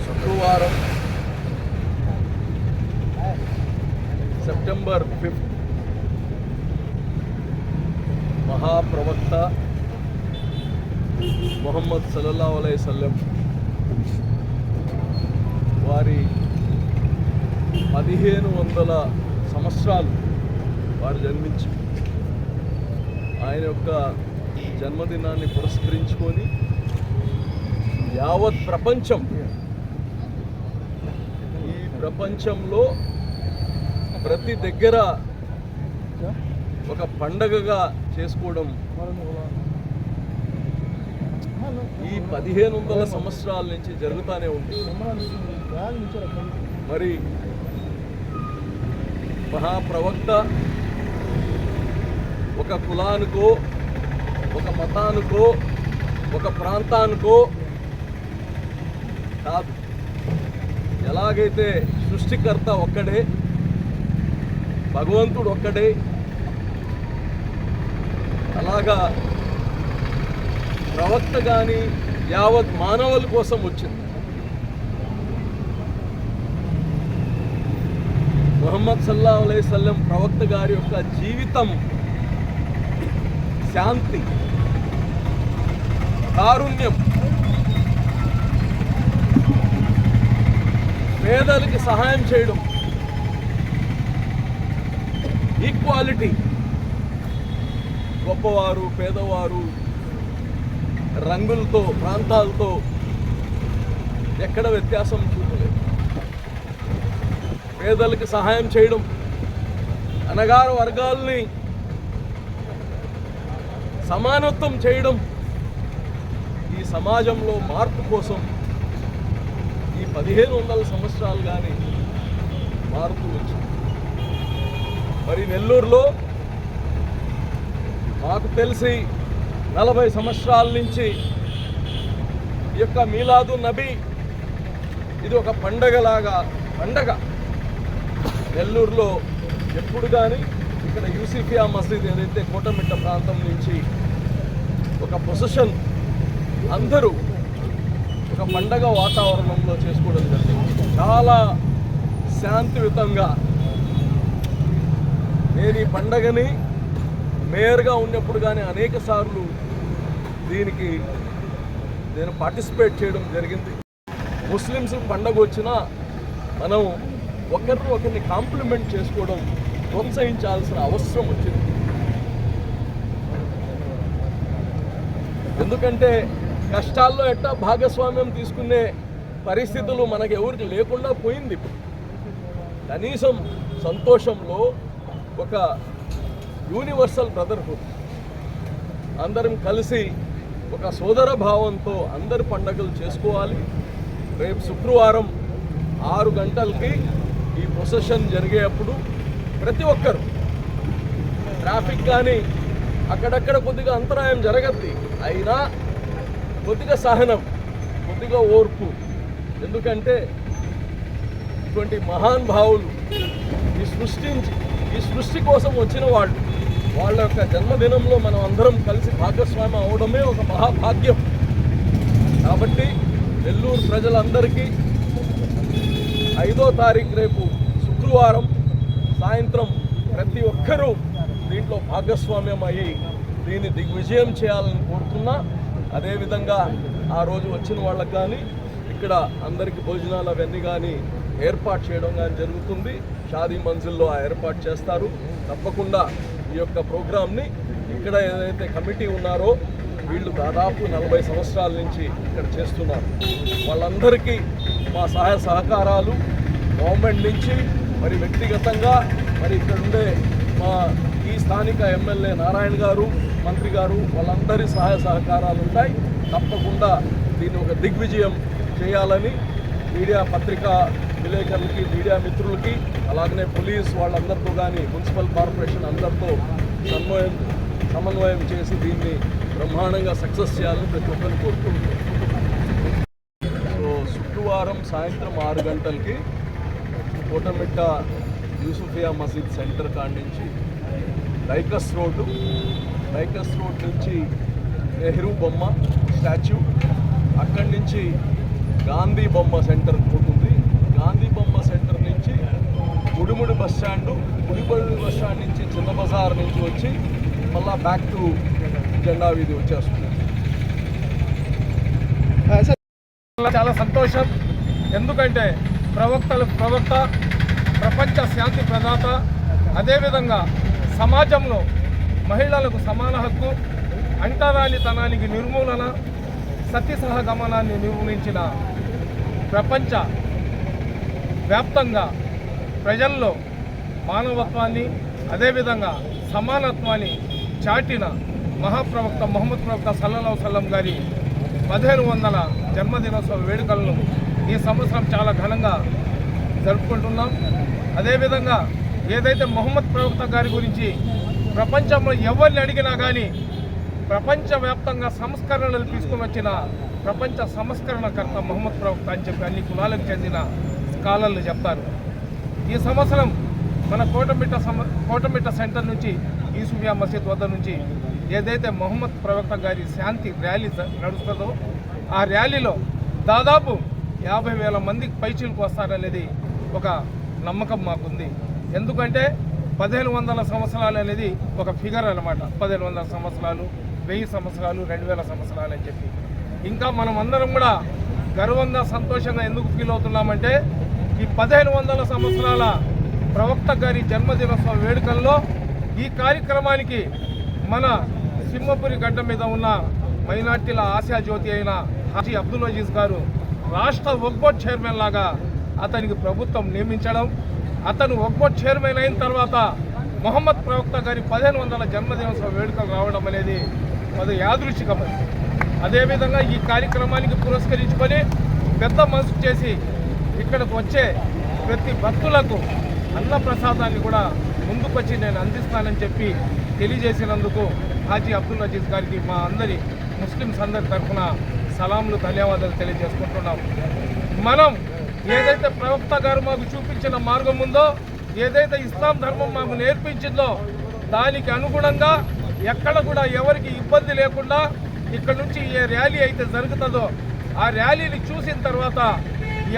శుక్రవారం సెప్టెంబర్ 5 మహాప్రవక్త ముహమ్మద్ సల్లల్లాహు అలైహి వసల్లం వారి 1500 సంవత్సరాలు వారు జన్మించి ఆయన యొక్క జన్మదినాన్ని పురస్కరించుకొని యావత్ ప్రపంచం ఈ ప్రపంచంలో ప్రతి దగ్గర ఒక పండగగా చేసుకోవడం ఈ 1500 సంవత్సరాల నుంచి జరుగుతూనే ఉంది. మరి మహాప్రవక్త ఒక కులానికో ఒక మతానికో ఒక ప్రాంతానికో కాదు, ఎలాగైతే సృష్టికర్త ఒక్కడే, భగవంతుడు ఒక్కడే, అలాగా ప్రవక్త కానీ యావత్ మానవుల కోసం వచ్చింది. ముహమ్మద్ సల్లల్లాహు అలైహి వసల్లం ప్రవక్త గారి యొక్క జీవితం శాంతి, కారుణ్యం, పేదలకి సహాయం చేయడం, ఈక్వాలిటీ, గొప్పవారు పేదవారు రంగులతో ప్రాంతాలతో ఎక్కడ వ్యత్యాసం చూడలేదు. పేదలకి సహాయం చేయడం, అణగారు వర్గాల్ని సమానత్వం చేయడం, ఈ సమాజంలో మార్పు కోసం ఈ 1500 సంవత్సరాలు కానీ మారుతూ వచ్చింది. మరి నెల్లూరులో మాకు తెలిసి 40 సంవత్సరాల నుంచి ఈ యొక్క మీలాదు నబీ ఇది ఒక పండగలాగా పండగ నెల్లూరులో ఎప్పుడు కానీ ఇక్కడ యూసిఫియా మసీద్ ఏదైతే కోటమిట్ట ప్రాంతం నుంచి ఒక ప్రొసెషన్ అందరూ ఒక పండగ వాతావరణంలో చేసుకోవడం జరిగింది. చాలా శాంతియుతంగా. నేను ఈ పండగని మేయర్గా ఉన్నప్పుడు కానీ అనేక సార్లు దీనికి నేను పార్టిసిపేట్ చేయడం జరిగింది. ముస్లిమ్స్ పండగ వచ్చినా మనం ఒకరిని కాంప్లిమెంట్ చేసుకోవడం, ప్రోత్సహించాల్సిన అవసరం వచ్చింది. ఎందుకంటే కష్టాల్లో ఎట్టా భాగస్వామ్యం తీసుకునే పరిస్థితులు మనకు ఎవరికి లేకుండా పోయింది. ఇప్పుడు కనీసం సంతోషంలో ఒక యూనివర్సల్ బ్రదర్హుడ్, అందరం కలిసి ఒక సోదర భావంతో అందరి పండగలు చేసుకోవాలి. రేపు శుక్రవారం 6 గంటలకి ఈ ప్రొసెషన్ జరిగేటప్పుడు ప్రతి ఒక్కరు ట్రాఫిక్ కానీ అక్కడక్కడ కొద్దిగా అంతరాయం జరగద్ది, అయినా కొద్దిగా సహనం, కొద్దిగా ఓర్పు. ఎందుకంటే ఇటువంటి మహాన్ భావులు ఈ సృష్టి కోసం వచ్చిన వాళ్ళ యొక్క జన్మదినంలో మనం అందరం కలిసి భాగస్వామ్యం అవడమే ఒక మహాభాగ్యం. కాబట్టి నెల్లూరు ప్రజలందరికీ 5వ తారీఖు రేపు శుక్రవారం సాయంత్రం ప్రతి ఒక్కరూ దీంట్లో భాగస్వామ్యం అయ్యి దీన్ని దిగ్విజయం చేయాలని కోరుతున్నా. అదేవిధంగా ఆ రోజు వచ్చిన వాళ్ళకి కానీ ఇక్కడ అందరికీ భోజనాలు అవన్నీ కానీ ఏర్పాటు చేయడం కానీ జరుగుతుంది. షాదీ మంజిల్లో ఆ ఏర్పాటు చేస్తారు. తప్పకుండా ఈ యొక్క ప్రోగ్రామ్ని ఇక్కడ ఏదైతే కమిటీ ఉన్నారో వీళ్ళు దాదాపు 40 సంవత్సరాల నుంచి ఇక్కడ చేస్తున్నారు. వాళ్ళందరికీ మా సహాయ సహకారాలు గవర్నమెంట్ నుంచి, మరి వ్యక్తిగతంగా మరి ఇక్కడ ఉండే మా ఈ స్థానిక ఎమ్మెల్యే నారాయణ గారు, మంత్రి గారు, వాళ్ళందరి సహాయ సహకారాలు ఉంటాయి. తప్పకుండా దీన్ని ఒక దిగ్విజయం చేయాలని మీడియా పత్రికా విలేకరులకి, మీడియా మిత్రులకి, అలాగనే పోలీస్ వాళ్ళందరితో కానీ మున్సిపల్ కార్పొరేషన్ అందరితో సమన్వయం చేసి దీన్ని బ్రహ్మాండంగా సక్సెస్ చేయాలని ప్రతి ఒక్కరిని కోరుకుంటున్నాం. సో శుక్రవారం సాయంత్రం 6 గంటలకి కోటమిట్ట యూసుఫియా మసీద్ సెంటర్ కాడి నుంచి రైకస్ రోడ్ నుంచి నెహ్రూ బొమ్మ స్టాచ్యూ, అక్కడి నుంచి గాంధీ బొమ్మ సెంటర్ పోతుంది. గాంధీ బొమ్మ సెంటర్ నుంచి గుడిముడి బస్ స్టాండు, గుడిముడి బస్ స్టాండ్ నుంచి చిన్న బజార్ నుంచి వచ్చి మళ్ళా బ్యాక్ టు జెండా వీధి వచ్చేస్తుంది. చాలా సంతోషం. ఎందుకంటే ప్రవక్త, ప్రపంచ శాంతి ప్రదాత, అదేవిధంగా సమాజంలో మహిళలకు సమాన హక్కు, అంటరానితనానికి నిర్మూలన, సతీ సహగమనాన్ని నిర్మూలించిన, ప్రపంచ వ్యాప్తంగా ప్రజల్లో మానవత్వాన్ని అదేవిధంగా సమానత్వాన్ని చాటిన మహాప్రవక్త ముహమ్మద్ ప్రవక్త సల్లల్లాహు అలైహి వసల్లం గారి 1500 జన్మదినోత్సవ వేడుకలను ఈ సంవత్సరం చాలా ఘనంగా జరుపుకుంటున్నాం. అదేవిధంగా ఏదైతే ముహమ్మద్ ప్రవక్త గారి గురించి ప్రపంచంలో ఎవరిని అడిగినా కానీ ప్రపంచవ్యాప్తంగా సంస్కరణలు తీసుకుని వచ్చిన ప్రపంచ సంస్కరణకర్త ముహమ్మద్ ప్రవక్త అని చెప్పి అన్ని కులాలకు చెందిన స్కాలర్లు చెప్తారు. ఈ సంవత్సరం మన కోటమిట్ట సెంటర్ నుంచి యూసుఫియా మసీద్ వద్ద నుంచి ఏదైతే ముహమ్మద్ ప్రవక్త గారి శాంతి ర్యాలీ నడుస్తుందో ఆ ర్యాలీలో దాదాపు 50,000 మందికి పైచీలకు వస్తారనేది ఒక నమ్మకం మాకుంది. ఎందుకంటే 1500 సంవత్సరాలు అనేది ఒక ఫిగర్ అన్నమాట. 1500 సంవత్సరాలు, 1000 సంవత్సరాలు, 2000 సంవత్సరాలు అని చెప్పి ఇంకా మనం అందరం కూడా గర్వంగా సంతోషంగా ఎందుకు ఫీల్ అవుతున్నామంటే ఈ 1500 సంవత్సరాల ప్రవక్త గారి జన్మదినోత్సవ వేడుకల్లో ఈ కార్యక్రమానికి మన సింహపురి గడ్డ మీద ఉన్న మైనార్టీల ఆశాజ్యోతి అయిన హాజీ అబ్దుల్ అజీజ్ గారు రాష్ట్ర వక్ఫ్ బోర్డ్ చైర్మన్ లాగా అతనికి ప్రభుత్వం నియమించడం, అతను వక్ఫ్ బోర్డ్ చైర్మన్ అయిన తర్వాత ముహమ్మద్ ప్రవక్త గారి 1500 జన్మదినోత్సవ వేడుకలు రావడం అనేది అది యాదృచ్ఛికమైంది. అదేవిధంగా ఈ కార్యక్రమానికి పురస్కరించుకొని పెద్ద మనసు చేసి ఇక్కడికి వచ్చే ప్రతి భక్తులకు అన్న ప్రసాదాన్ని కూడా ముందుకొచ్చి నేను అందిస్తానని చెప్పి తెలియజేసినందుకు హాజీ అబ్దుల్ అజీజ్ గారికి మా అందరి ముస్లిమ్స్ అందరి తరఫున సలాంలు, ధన్యవాదాలు తెలియజేసుకుంటున్నాం. మనం ఏదైతే ప్రవక్త గారు మాకు చూపించిన మార్గం ఉందో, ఏదైతే ఇస్లాం ధర్మం మాకు నేర్పించిందో దానికి అనుగుణంగా ఎక్కడ కూడా ఎవరికి ఇబ్బంది లేకుండా ఇక్కడ నుంచి ఏ ర్యాలీ అయితే జరుగుతుందో ఆ ర్యాలీని చూసిన తర్వాత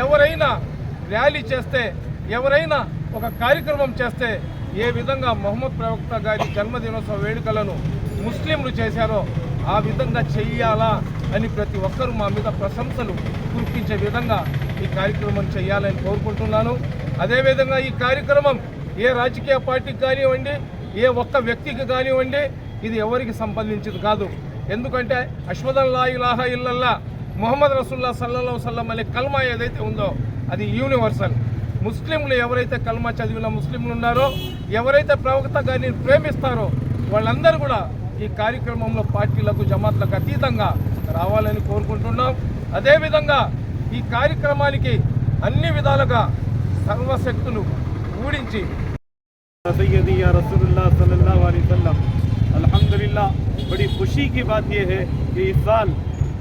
ఎవరైనా ర్యాలీ చేస్తే, ఎవరైనా ఒక కార్యక్రమం చేస్తే ఏ విధంగా ముహమ్మద్ ప్రవక్త గారి జన్మదినోత్సవ వేడుకలను ముస్లింలు చేశారో ఆ విధంగా చెయ్యాలా అని ప్రతి ఒక్కరూ మా మీద ప్రశంసలు కురిపించే విధంగా ఈ కార్యక్రమం చేయాలని కోరుకుంటున్నాను. అదేవిధంగా ఈ కార్యక్రమం ఏ రాజకీయ పార్టీకి కానివ్వండి, ఏ ఒక్క వ్యక్తికి కానివ్వండి, ఇది ఎవరికి సంబంధించింది కాదు. ఎందుకంటే అష్హదు లా ఇలాహా ఇల్లల్లా ముహమ్మద్ రసూలుల్లాహ్ సల్లల్లాహు అలైహి వసల్లం అనే కల్మా ఏదైతే ఉందో అది యూనివర్సల్. ముస్లింలు ఎవరైతే కల్మా చదివిన ముస్లింలు ఉన్నారో, ఎవరైతే ప్రవక్త గారిని ప్రేమిస్తారో వాళ్ళందరూ కూడా ఈ కార్యక్రమంలో పార్టీలకు, జమాత్లకు అతీతంగా రావాలని కోరుకుంటున్నాం. అదేవిధంగా ఈ కార్యక్రమానికి అన్ని విధాలుగా సర్వశక్తులు ఊడించి सैयदी या रसूलुल्लाह सल्लल्लाहु अलैहि वसल्लम, अल्हम्दुलिल्लाह बड़ी खुशी की बात यह है कि इस साल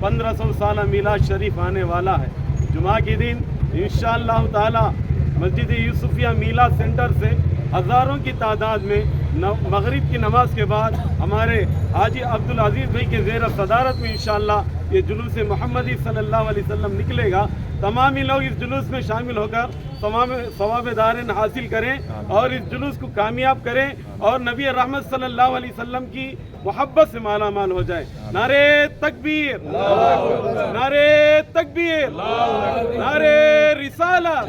1500 साल मीलाद शरीफ आने वाला है। जुमा के दिन इंशाअल्लाह ताला मस्जिद यूसुफिया मीलाद सेंटर से हज़ारों की तादाद में मगरिब की नमाज के बाद हमारे हाजी अब्दुल अजीज़ भाई के ज़ेर सदारत में इंशाअल्लाह ये जुलूस मोहम्मदी सल्लल्लाहु अलैहि वसल्लम निकलेगा। तमाम ही लोग इस जुलूस में शामिल होकर सवाब दारन हासिल करें और इस जुलूस को कामयाब करें और नबी रहमत सल्लल्लाहु अलैहि वसल्लम की मोहब्बत से माला माल हो जाए। नारे तकबीर, नारे तकबीर, नारे रिसालत।